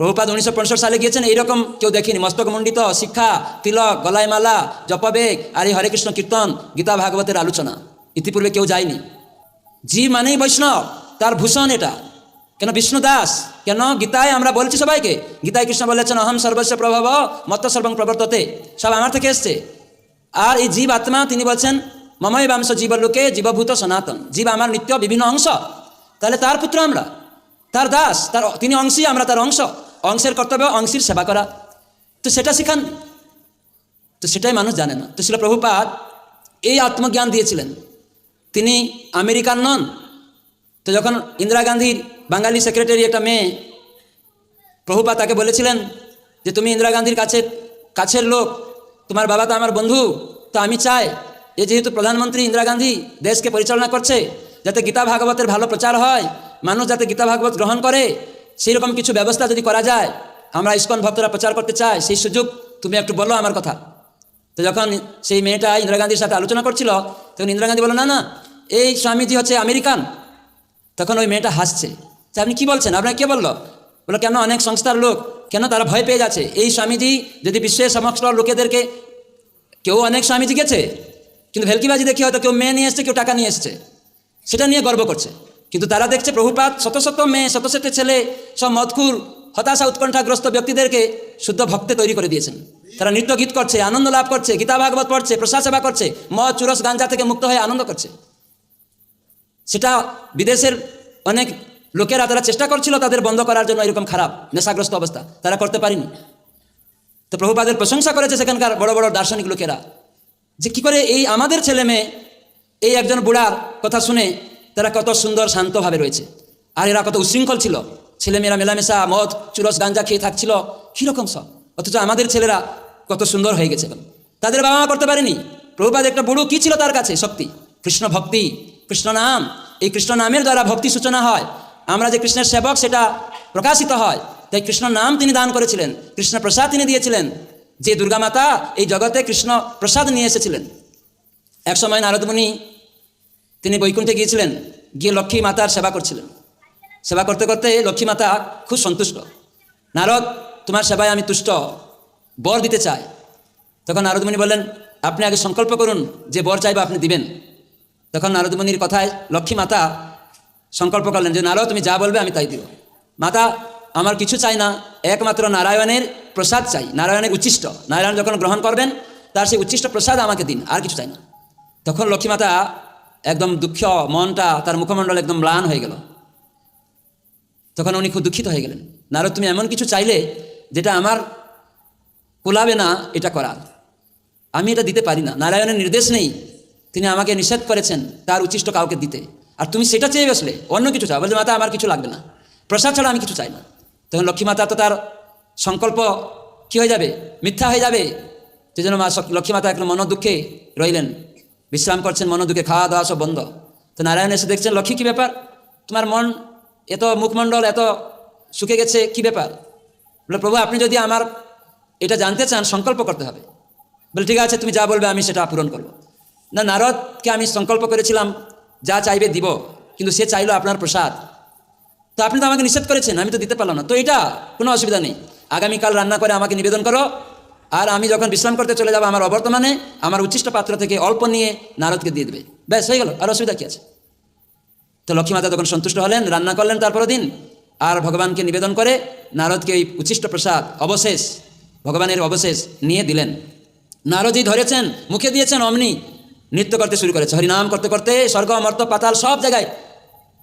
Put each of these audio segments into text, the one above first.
প্রভুপাদ 1965 সালে গিয়েছেন, এইরকম কেউ দেখেনি। মস্তকমণ্ডিত, শিক্ষা, তিলক, গলায় মালা, জপবেগ আর এই হরে কৃষ্ণ কীর্তন, গীতা ভাগবতের আলোচনা ইতিপূর্বে কেউ যায়নি। জীব মানেই বৈষ্ণব, তার ভূষণ এটা। কেন বিষ্ণু দাস? কেন গীতায় আমরা বলছি সবাইকে, গীতায় কৃষ্ণ বলেছেন অহম সর্বস্ব প্রভব মত্ত সর্বং প্রবর্ততে, সব আমার থেকে এসছে। আর এই জীব আত্মা তিনি বলছেন মমই বাংশ জীবলোকে জীবভূত সনাতন, জীব আমার নিত্য বিভিন্ন অংশ। তাহলে তার পুত্র আমরা, তার দাস, তিনি অংশী, আমরা তার অংশ। অংশের কর্তব্য অংশীর সেবা করা, তো সেটা শিখান, তো সেটাই মানুষ জানে না। তো শিল প্রভুপাদ এই আত্মজ্ঞান দিয়েছিলেন। তিনি আমেরিকান নন। তো যখন ইন্দিরা গান্ধীর বাঙালি সেক্রেটারি একটা মেয়ে, প্রভুপাদ তাকে বলেছিলেন যে তুমি ইন্দিরা গান্ধীর কাছের লোক, তোমার বাবা তো আমার বন্ধু, তো আমি চাই যে যেহেতু প্রধানমন্ত্রী ইন্দিরা গান্ধী দেশকে পরিচালনা করছে, যাতে গীতা ভাগবতের ভালো প্রচার হয়, মানুষ যাতে গীতা ভাগবত গ্রহণ করে, সেই রকম কিছু ব্যবস্থা যদি করা যায়, আমরা ইসকন ভক্তরা প্রচার করতে চাই, সেই সুযোগ তুমি একটু বলো আমার কথা। তো যখন সেই মেয়েটা ইন্দিরা গান্ধীর সাথে আলোচনা করছিল, তখন ইন্দিরা গান্ধী বলল না না, এই স্বামীজি হচ্ছে আমেরিকান। তখন ওই মেয়েটা হাসছে, যে আপনি কী বলছেন, আপনাকে কে বললো? বলো কেন, অনেক সংস্থার লোক, কেন তারা ভয় পেয়ে যাচ্ছে। এই স্বামীজি যদি বিশ্বের সমস্ত লোকেদেরকে, কেউ অনেক স্বামীজি গেছে, কিন্তু ভেলকিবাজি দেখি হয়তো কেউ মেয়ে নিয়ে এসছে, কেউ টাকা নিয়ে এসছে, সেটা নিয়ে গর্ব করছে। কিন্তু তারা দেখছে প্রভুপাদ শত শত মেয়ে, শত শত ছেলে, সব মদখুর, হতাশা উৎকণ্ঠাগ্রস্ত ব্যক্তিদেরকে শুদ্ধ ভক্তে তৈরি করে দিয়েছেন। তারা নৃত্য গীত করছে, আনন্দ লাভ করছে, গীতা ভাগবত পড়ছে, প্রসাদ সেবা করছে, মদ চুরস গাঞ্জা থেকে মুক্ত হয়ে আনন্দ করছে। সেটা বিদেশের অনেক লোকেরা তারা চেষ্টা করছিল তাদের বন্ধ করার জন্য, এরকম খারাপ নেশাগ্রস্ত অবস্থা, তারা করতে পারেনি। তো প্রভুপাদের প্রশংসা করেছে সেখানকার বড় বড় দার্শনিক লোকেরা, যে কী করে এই আমাদের ছেলে মেয়ে এই একজন বুড়ার কথা শুনে তারা কত সুন্দর শান্তভাবে রয়েছে, আর এরা কত উশৃঙ্খল ছিল, ছেলেমেয়েরা মেলামেশা, মদ চুরস গাঞ্জা খেয়ে থাকছিল, কীরকম সব। অথচ আমাদের ছেলেরা কত সুন্দর হয়ে গেছে, তাদের বাবা মা করতে পারেনি। প্রভুপাদ একটা বুড়ো কী ছিল তার কাছে? শক্তি, কৃষ্ণ ভক্তি, কৃষ্ণ নাম। এই কৃষ্ণ নামের দ্বারা ভক্তি সূচনা হয়, আমরা যে কৃষ্ণের সেবক সেটা প্রকাশিত হয়। তাই কৃষ্ণ নাম তিনি দান করেছিলেন, কৃষ্ণ প্রসাদ তিনি দিয়েছিলেন। যে দুর্গা মাতা এই জগতে কৃষ্ণ প্রসাদ নিয়ে এসেছিলেন। এক সময় নারদ মুনি তিনি বৈকুণ্ঠে গিয়েছিলেন, গিয়ে লক্ষ্মী মাতার সেবা করছিলেন। সেবা করতে করতে লক্ষ্মী মাতা খুব সন্তুষ্ট, নারদ তোমার সেবায় আমি তুষ্ট, বর দিতে চাই। তখন নারদ মুনি বললেন আপনি আগে সংকল্প করুন যে বর চাইবা আপনি দিবেন। তখন নারদ মুনির কথায় লক্ষ্মী মাতা সংকল্প করলেন যে নারদ তুমি যা বলবে আমি তাই দিব। মাতা আমার কিছু চাই না, একমাত্র নারায়ণের প্রসাদ চাই, নারায়ণের উচ্ছিষ্ট, নারায়ণ যখন গ্রহণ করবেন তার সেই উচ্ছিষ্ট প্রসাদ আমাকে দিন, আর কিছু চাই না। তখন লক্ষ্মী মাতা একদম দুঃখ, মনটা তার মুখমণ্ডল একদম ম্লান হয়ে গেল। তখন উনি খুব দুঃখিত হয়ে গেলেন, নারদ তুমি এমন কিছু চাইলে যেটা আমার কুলাবে না এটা করার, আমি এটা দিতে পারি না, নারায়ণের নির্দেশ নেই, তিনি আমাকে নিষেধ করেছেন তার উচ্ছিষ্ট কাউকে দিতে, আর তুমি সেটা চেয়ে বসলে অন্য কিছু চাও। বলছে মাতা আমার কিছু লাগবে না, প্রসাদ ছাড়া আমি কিছু চাই না। তখন লক্ষ্মী মাতা তো তার সংকল্প কী হয়ে যাবে, মিথ্যা হয়ে যাবে। সেই জন্য লক্ষ্মী মাতা একদম মনোদুঃখে রইলেন, বিশ্রাম করছেন, মনোদুঃখে, খাওয়া দাওয়া সব বন্ধ। তো নারায়ণ এসে দেখছেন লক্ষ্মী কী ব্যাপার, তোমার মন এত, মুখমণ্ডল এত শুকে গেছে, কী ব্যাপার? বলে প্রভু আপনি যদি আমার এটা জানতে চান সংকল্প করতে হবে। বলে ঠিক আছে তুমি যা বলবে আমি সেটা পূরণ করব। না, নারদকে আমি সংকল্প করেছিলাম যা চাইবে দিব, কিন্তু সে চাইলো আপনার প্রসাদ, তো আপনি তো আমাকে নিষেধ করেছেন, আমি তো দিতে পারলাম না। তো এটা কোনো অসুবিধা নেই, আগামীকাল রান্না করে আমাকে নিবেদন করো, আর আমি যখন বিশ্রাম করতে চলে যাবো আমার অবর্তমানে আমার উচ্ছিষ্ট পাত্র থেকে অল্প নিয়ে নারদকে দিয়ে দেবে, ব্যাস হয়ে গেল, আর অসুবিধা কী আছে? তো লক্ষ্মী মাতা তখন সন্তুষ্ট হলেন, রান্না করলেন তারপরের দিন, আর ভগবানকে নিবেদন করে নারদকে ওই উচ্ছিষ্ট প্রসাদ অবশেষ, ভগবানের অবশেষ নিয়ে দিলেন। নারদই ধরেছেন, মুখে দিয়েছেন, অমনি নৃত্য করতে শুরু করেছে, হরিনাম করতে করতে স্বর্গ মর্ত পাতাল সব জায়গায়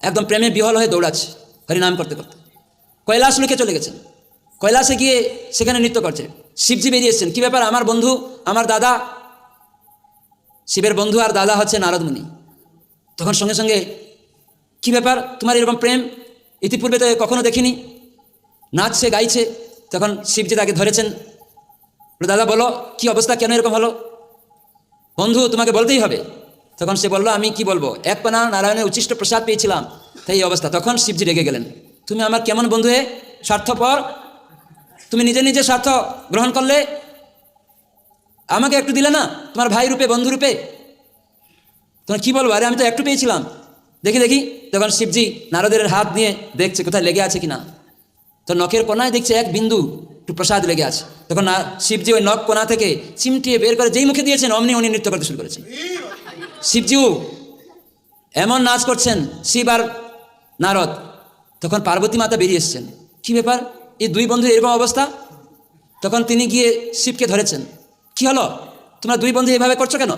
একদম প্রেমে বিহল হয়ে দৌড়াচ্ছে হরিনাম করতে করতে। কৈলাস লোকে চলে গেছেন, কৈলাসে গিয়ে সেখানে নৃত্য করছে। শিবজি বেরিয়ে এসেছেন, কী ব্যাপার, আমার বন্ধু, আমার দাদা, শিবের বন্ধু আর দাদা হচ্ছে নারদ মুনি। তখন সঙ্গে সঙ্গে কী ব্যাপার, তোমার এরকম প্রেম ইতিপূর্বে তো কখনো দেখিনি, নাচছে গাইছে। তখন শিবজি তাকে ধরেছেন, দাদা বলো কি অবস্থা, কেন এরকম হলো? বন্ধু তোমাকে বলতেই হবে। তখন সে বলল আমি কি বলবো, এক পানা নারায়ণের উচ্ছিষ্ট প্রসাদ পেয়েছিলাম, তাই এই অবস্থা। তখন শিবজি রেগে গেলেন, তুমি আমার কেমন বন্ধু হে, স্বার্থপর, তুমি নিজে নিজে স্বার্থ গ্রহণ করলে, আমাকে একটু দিলে না তোমার ভাই রূপে, বন্ধু রূপে। তোমার কী বলবো, আরে আমি তো একটু পেয়েছিলাম, দেখি দেখি। তখন শিবজি নারদের হাত নিয়ে দেখছে কোথায় লেগে আছে কিনা। তো নখের কোনায় দেখছে এক বিন্দু একটু প্রসাদ লেগে আছে। তখন শিবজি ওই নখ কোনা থেকে চিমটিয়ে বের করে যেই মুখে দিয়েছেন অমনি উনি নৃত্য করতে শুরু করেছেন। শিবজিও এমন নাচ করছেন, শিব আর নারদ। তখন পার্বতী মাতা বেরিয়ে এসছেন, কী ব্যাপার, এই দুই বন্ধুর এরকম অবস্থা? তখন তিনি গিয়ে শিবকে ধরেছেন, কি হলো, তোমরা দুই বন্ধু এভাবে করছো কেন?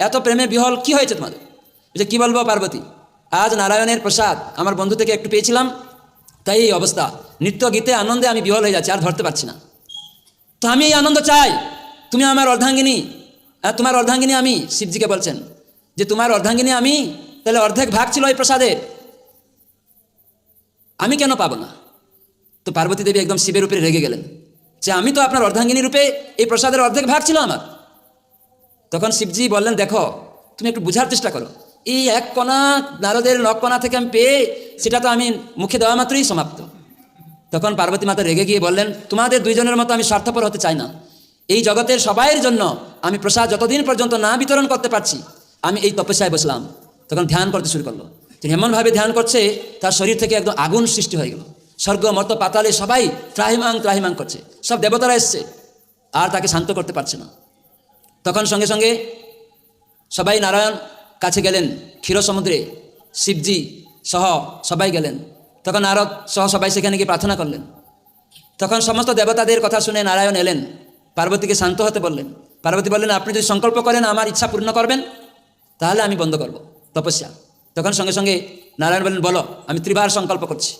এত প্রেমে বিহল কি হয়েছে তোমাদের? যে কী বলবো পার্বতী, আজ নারায়ণের প্রসাদ আমার বন্ধু থেকে একটু পেয়েছিলাম, তাই এই অবস্থা, নৃত্য গীতে আনন্দে আমি বিহল হয়ে যাচ্ছি, আর ধরতে পারছি না। তো আমি এই আনন্দ চাই, তুমি আমার অর্ধাঙ্গিনী, তোমার অর্ধাঙ্গিনী আমি। শিবজিকে বলছেন যে তোমার অর্ধাঙ্গিনী আমি, তাহলে অর্ধেক ভাগ ছিল এই প্রসাদের, আমি কেন পাবো না? তো পার্বতী দেবী একদম শিবের উপরে রেগে গেলেন যে আমি তো আপনার অর্ধাঙ্গিনী রূপে, এই প্রসাদের অর্ধেক ভাগ ছিল আমার। তখন শিবজি বললেন, দেখো তুমি একটু বোঝার চেষ্টা করো, এই এক কণা নারদের নখ কণা থেকে আমি পেয়ে, সেটা তো আমি মুখে দেওয়া মাত্রই সমাপ্ত। তখন পার্বতী মাতা রেগে গিয়ে বললেন, তোমাদের দুইজনের মতো আমি স্বার্থপর হতে চাই না, এই জগতের সবাইয়ের জন্য আমি প্রসাদ যতদিন পর্যন্ত না বিতরণ করতে পারছি, আমি এই তপস্যায় বসলাম। তখন ধ্যান করতে শুরু করলো। তিনি এমনভাবে ধ্যান করছে, তার শরীর থেকে একদম আগুন সৃষ্টি হয়ে গেল। স্বর্গ মর্ত পাতালে সবাই ত্রাহিমাং ত্রাহিমাং করছে, সব দেবতারা এসছে, আর তাকে শান্ত করতে পারছে না। তখন সঙ্গে সঙ্গে সবাই নারায়ণ কাছে গেলেন ক্ষীর সমুদ্রে, শিবজি সহ সবাই গেলেন। তখন নারদ সহ সবাই সেখানে গিয়ে প্রার্থনা করলেন। তখন সমস্ত দেবতাদের কথা শুনে নারায়ণ এলেন, পার্বতীকে শান্ত হতে বললেন। পার্বতী বললেন, আপনি যদি সংকল্প করেন আমার ইচ্ছা পূর্ণ করবেন, তাহলে আমি বন্ধ করব তপস্যা। তখন সঙ্গে সঙ্গে নারায়ণ বললেন, বলো, আমি ত্রিবার সংকল্প করছি।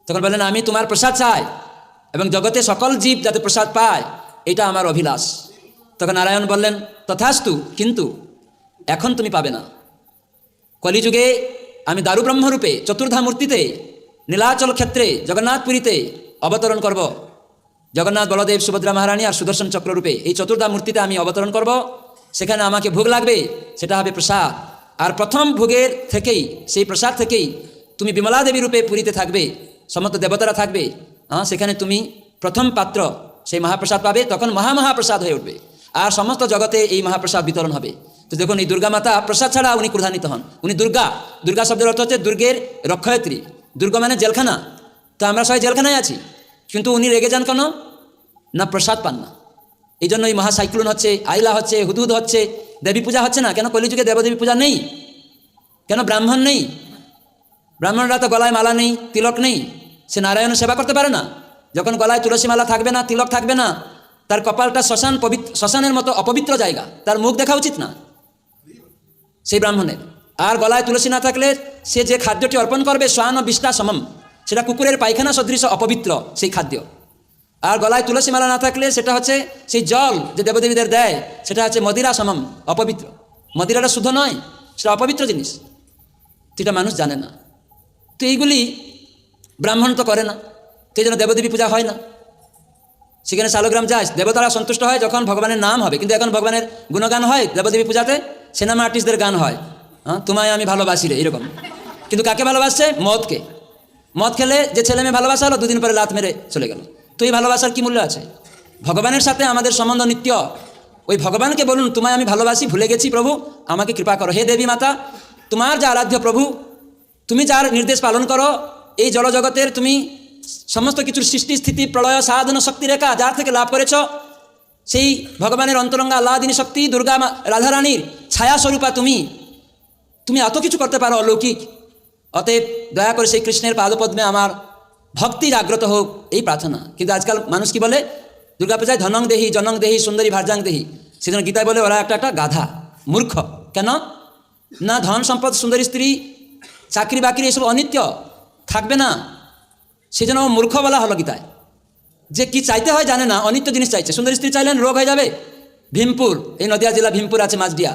তখন বললেন, আমি তোমার প্রসাদ চাই এবং জগতে সকল জীব যাতে প্রসাদ পায়, এটা আমার অভিলাষ। তখন নারায়ণ বললেন, তথাস্তু, কিন্তু এখন তুমি পাবে না। কলিযুগে আমি দারুব্রহ্মরূপে চতুর্ধা মূর্তিতে নীলাচল ক্ষেত্রে জগন্নাথপুরীতে অবতরণ করব। জগন্নাথ, বলদেব, সুভদ্রা মহারানী আর সুদর্শন চক্ররূপে এই চতুর্ধা মূর্তিতে আমি অবতরণ করব। সেখানে আমাকে ভোগ লাগবে, সেটা হবে প্রসাদ। আর প্রথম ভোগের থেকেই, সেই প্রসাদ থেকেই তুমি বিমলা দেবী রূপে পুরীতে থাকবে, সমস্ত দেবতারা থাকবে। সেখানে তুমি প্রথম পাত্র সেই মহাপ্রসাদ পাবে, তখন মহাপ্রসাদ হয়ে উঠবে, আর সমস্ত জগতে এই মহাপ্রসাদ বিতরণ হবে। তো দেখুন, এই দুর্গা মাতা প্রসাদ ছাড়া উনি ক্রোধান্বিত হন। উনি দুর্গা, দুর্গা শব্দের অর্থ হচ্ছে দুর্গের রক্ষয়ত্রী। দুর্গ মানে জেলখানা, তো আমরা সবাই জেলখানায় আছি, কিন্তু উনি রেগে যান কেন না? প্রসাদ পান না। এই জন্য এই মহাসাইক্লোন হচ্ছে, আইলা হচ্ছে, হুদহুদ হচ্ছে, দেবী পূজা হচ্ছে না কেন? কলিযুগে দেবদেবী পূজা নেই কেন? ব্রাহ্মণ নেই, ব্রাহ্মণরা তো গলায় মালা নেই, তিলক নেই, সে নারায়ণের সেবা করতে পারে না। যখন গলায় তুলসী মালা থাকবে না, তিলক থাকবে না, তার কপালটা শ্মশানের মতো অপবিত্র জায়গা, তার মুখ দেখা উচিত না সেই ব্রাহ্মণের। আর গলায় তুলসী না থাকলে সে যে খাদ্যটি অর্পণ করবে, শ্বান বিষ্টা সমম, সেটা কুকুরের পায়খানা সদৃশ অপবিত্র সেই খাদ্য। আর গলায় তুলসী মালা না থাকলে সেটা হচ্ছে সেই জল যে দেবদেবীদের দেয়, সেটা হচ্ছে মদিরা সমম, অপবিত্র। মদিরাটা শুদ্ধ নয়, সেটা অপবিত্র জিনিস, সেটা মানুষ জানে না। তো এইগুলি ব্রাহ্মণ তো করে না, সেই জন্য দেবদেবী পূজা হয় না। সেখানে শালগ্রাম যায়, দেবতারা সন্তুষ্ট হয় যখন ভগবানের নাম হবে, কিন্তু এখন ভগবানের গুণগান হয় দেবদেবী পূজাতে, সিনেমা আর্টিস্টদের গান হয়, তোমায় আমি ভালোবাসি রে, এরকম। কিন্তু কাকে ভালোবাসছে? মদকে। মদ খেলে যে ছেলে মেয়ে ভালোবাসা হলো, দুদিন পরে লাত মেরে চলে গেল। তো এই ভালোবাসার কি মূল্য আছে? ভগবানের সাথে আমাদের সম্বন্ধ নিত্য। ওই ভগবানকে বলুন, তোমায় আমি ভালোবাসি, ভুলে গেছি প্রভু, আমাকে কৃপা করো। হে দেবী মাতা, তোমার যা আরাধ্য প্রভু, তুমি যার নির্দেশ পালন করো, এই জড়জগতের তুমি সমস্ত কিছুর সৃষ্টি স্থিতি প্রলয় সাধন শক্তি রেখা যার থেকে লাভ করেছ, সেই ভগবানের অন্তরঙ্গা আল্লাদিনী শক্তি দুর্গা রাধারানীর ছায়াস্বরূপা তুমি এত কিছু করতে পারো অলৌকিক। অতএব দয়া করে সেই কৃষ্ণের পাদপদ্মে আমার ভক্তি জাগ্রত হোক, এই প্রার্থনা। কিন্তু আজকাল মানুষ কি বলে? দুর্গাপূজায় ধনং দেহি, জনং দেহি, সুন্দরী ভার্যাং দেহি। সেজন্য গীতায় বলে ওরা একটা গাধা, মূর্খ। কেন না? ধন সম্পদ, সুন্দরী স্ত্রী, চাকরি বাকরি এসব অনিত্য, থাকবে না, সেজন্য মূর্খ বলা হলো গীতায়। যে কি চাইতে হয় জানে না, অনিত্য জিনিস চাইছে। সুন্দরী স্ত্রী চাইলেন রোগ হয়ে যাবে। ভীমপুর, এই নদিয়া জেলা ভীমপুর আছে মাঝডিয়া,